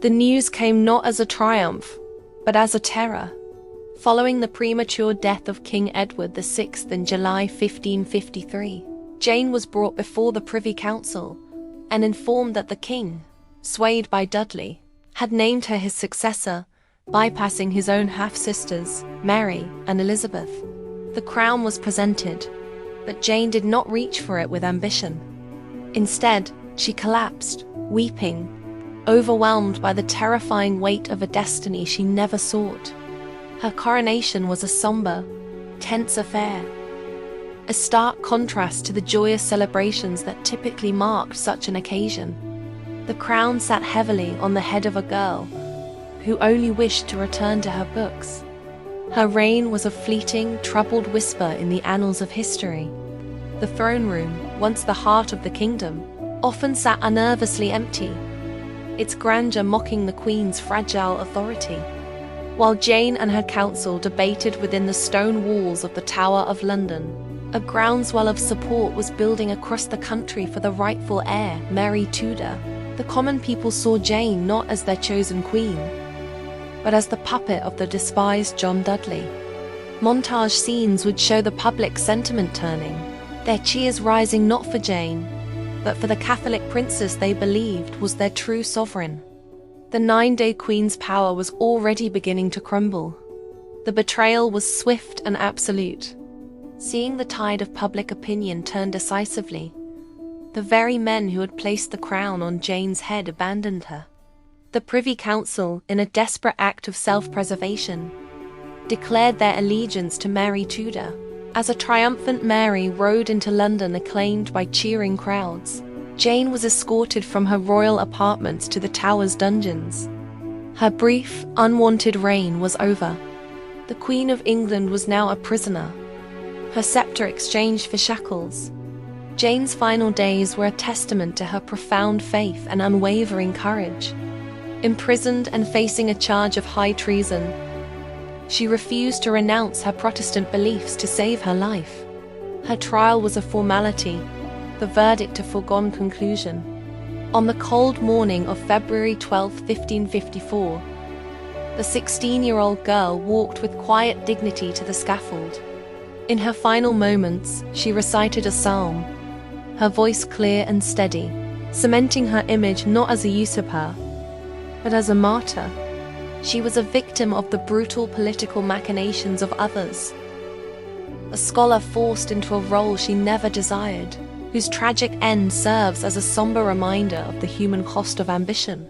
The news came not as a triumph, but as a terror. Following the premature death of King Edward VI in July 1553, Jane was brought before the Privy Council and informed that the king, swayed by Dudley, had named her his successor, bypassing his own half-sisters, Mary and Elizabeth. The crown was presented, but Jane did not reach for it with ambition. Instead, she collapsed, weeping, overwhelmed by the terrifying weight of a destiny she never sought. Her coronation was a somber, tense affair, a stark contrast to the joyous celebrations that typically marked such an occasion. The crown sat heavily on the head of a girl who only wished to return to her books. Her reign was a fleeting, troubled whisper in the annals of history. The throne room, once the heart of the kingdom, often sat unnervously empty, its grandeur mocking the Queen's fragile authority. While Jane and her council debated within the stone walls of the Tower of London, a groundswell of support was building across the country for the rightful heir, Mary Tudor. The common people saw Jane not as their chosen queen, but as the puppet of the despised John Dudley. Montage scenes would show the public sentiment turning, their cheers rising not for Jane, but for the Catholic princess they believed was their true sovereign. The 9-day Queen's power was already beginning to crumble. The betrayal was swift and absolute. Seeing the tide of public opinion turn decisively, the very men who had placed the crown on Jane's head abandoned her. The Privy Council, in a desperate act of self-preservation, declared their allegiance to Mary Tudor. As a triumphant Mary rode into London acclaimed by cheering crowds, Jane was escorted from her royal apartments to the Tower's dungeons. Her brief, unwanted reign was over. The Queen of England was now a prisoner, her scepter exchanged for shackles. Jane's final days were a testament to her profound faith and unwavering courage. Imprisoned and facing a charge of high treason, she refused to renounce her Protestant beliefs to save her life. Her trial was a formality, the verdict a foregone conclusion. On the cold morning of February 12, 1554, the 16-year-old girl walked with quiet dignity to the scaffold. In her final moments, she recited a psalm, her voice clear and steady, cementing her image not as a usurper, but as a martyr. She was a victim of the brutal political machinations of others, a scholar forced into a role she never desired, whose tragic end serves as a somber reminder of the human cost of ambition.